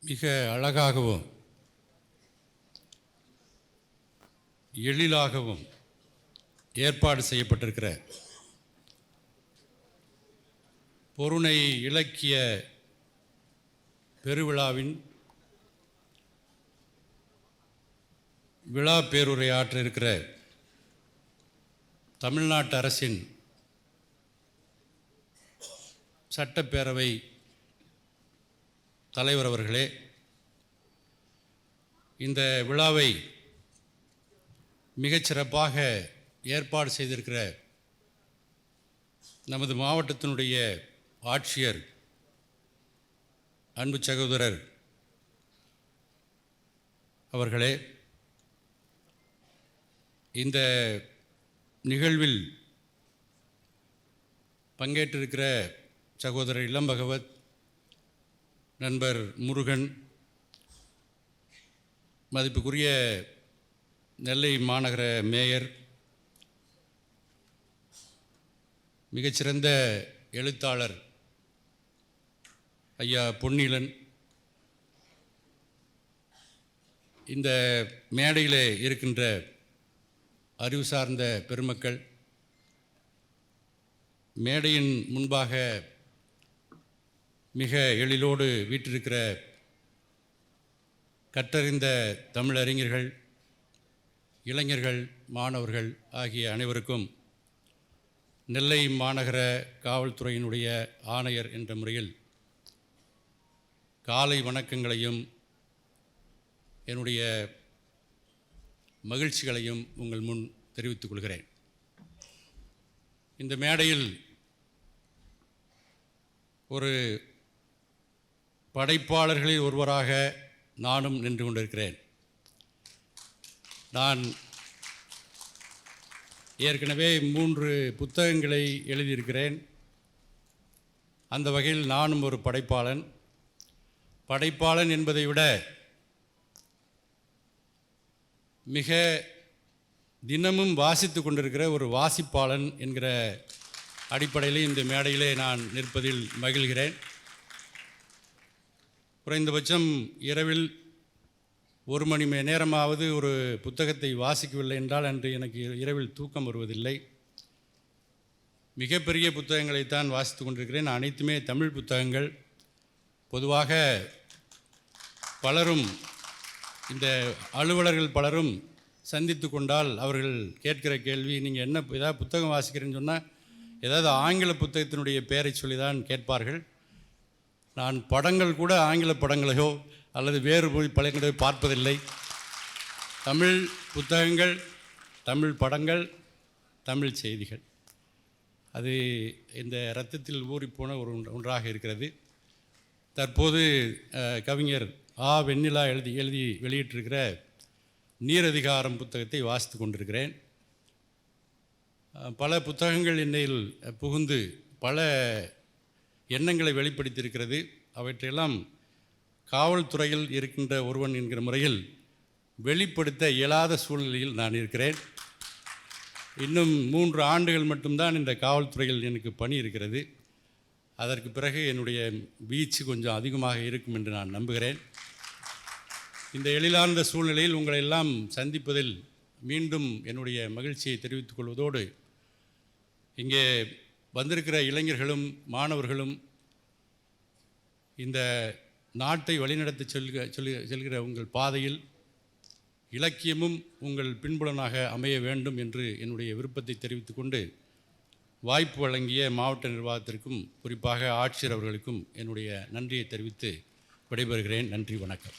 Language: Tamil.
மிக அழகாகவும் எழிலாகவும் ஏற்பாடு செய்யப்பட்டிருக்கிற பொருணை இலக்கிய பெருவிழாவின் விழா பேருரையாற்ற இருக்கிற தமிழ்நாட்டு அரசின் சட்டப்பேரவை தலைவர் அவர்களே, இந்த விழாவை மிகச்சிறப்பாக ஏற்பாடு செய்திருக்கிற நமது மாவட்டத்தினுடைய ஆட்சியர் அன்பு சகோதரர் அவர்களே, இந்த நிகழ்வில் பங்கேற்றிருக்கிற சகோதரர் இளம்பகவத், நண்பர் முருகன், மதிப்புக்குரிய நெல்லை மாநகர மேயர், மிகச்சிறந்த எழுத்தாளர் ஐயா பொன்னீலன், இந்த மேடையில் இருக்கின்ற அறிவு சார்ந்த பெருமக்கள், மேடையின் முன்பாக மிக எழிலோடு வீற்றிருக்கிற கற்றறிந்த தமிழறிஞர்கள், இளைஞர்கள், மாணவர்கள் ஆகிய அனைவருக்கும் நெல்லை மாநகர காவல்துறையினுடைய ஆணையர் என்ற முறையில் காலை வணக்கங்களையும் என்னுடைய மகிழ்ச்சிகளையும் உங்கள் முன் தெரிவித்துக் கொள்கிறேன். இந்த மேடையில் ஒரு படைப்பாளர்களில் ஒருவராக நானும் நின்று கொண்டிருக்கிறேன். நான் ஏற்கனவே 3 புத்தகங்களை எழுதியிருக்கிறேன். அந்த வகையில் நானும் ஒரு படைப்பாளன். படைப்பாளன் என்பதை விட மிக தினமும் வாசித்து கொண்டிருக்கிற ஒரு வாசிப்பாளன் என்கிற அடிப்படையில் இந்த மேடையிலே நான் நிற்பதில் மகிழ்கிறேன். குறைந்தபட்சம் இரவில் 1 மணி நேரமாவது ஒரு புத்தகத்தை வாசிக்கவில்லை என்றால் அன்று எனக்கு இரவில் தூக்கம் வருவதில்லை. மிகப்பெரிய புத்தகங்களைத்தான் வாசித்து கொண்டிருக்கிறேன். அனைத்துமே தமிழ் புத்தகங்கள். பொதுவாக பலரும், இந்த அலுவலர்கள் பலரும் சந்தித்து கொண்டால் அவர்கள் கேட்கிற கேள்வி, நீங்கள் என்ன ஏதாவது புத்தகம் வாசிக்கிறேன்னு சொன்னால் ஏதாவது ஆங்கில புத்தகத்தினுடைய பெயரை சொல்லி தான் கேட்பார்கள். நான் படங்கள் கூட ஆங்கில படங்களையோ அல்லது வேறு மொழி படங்களையோ பார்ப்பதில்லை. தமிழ் புத்தகங்கள், தமிழ் படங்கள், தமிழ் செய்திகள், அது இந்த இரத்தத்தில் ஊறிப்போன ஒன்றாக இருக்கிறது. தற்போது கவிஞர் வெண்ணிலா எழுதி வெளியிட்டிருக்கிற நீரதிகாரம் புத்தகத்தை வாசித்து கொண்டிருக்கிறேன். பல புத்தகங்கள் என்னையில் புகுந்து பல எண்ணங்களை வெளிப்படுத்தியிருக்கிறது. அவற்றையெல்லாம் காவல்துறையில் இருக்கின்ற ஒருவன் என்கிற முறையில் வெளிப்படுத்த இயலாத சூழ்நிலையில் நான் இருக்கிறேன். இன்னும் 3 ஆண்டுகள் மட்டும்தான் இந்த காவல்துறையில் எனக்கு பணி இருக்கிறது. அதற்கு பிறகு என்னுடைய வீச்சு கொஞ்சம் அதிகமாக இருக்கும் என்று நான் நம்புகிறேன். இந்த எழிலார்ந்த சூழ்நிலையில் உங்களை எல்லாம் சந்திப்பதில் மீண்டும் என்னுடைய மகிழ்ச்சியை தெரிவித்துக் கொள்வதோடு, இங்கே வந்திருக்கிற இளைஞர்களும் மாணவர்களும் இந்த நாட்டை வழிநடத்தி செல்கிற உங்கள் பாதையில் இலக்கியமும் உங்கள் பின்புலனாக அமைய வேண்டும் என்று என்னுடைய விருப்பத்தை தெரிவித்துக் கொண்டு, வாய்ப்பு வழங்கிய மாவட்ட நிர்வாகத்திற்கும் குறிப்பாக ஆட்சியர் அவர்களுக்கும் என்னுடைய நன்றியை தெரிவித்து விடைபெறுகிறேன். நன்றி, வணக்கம்.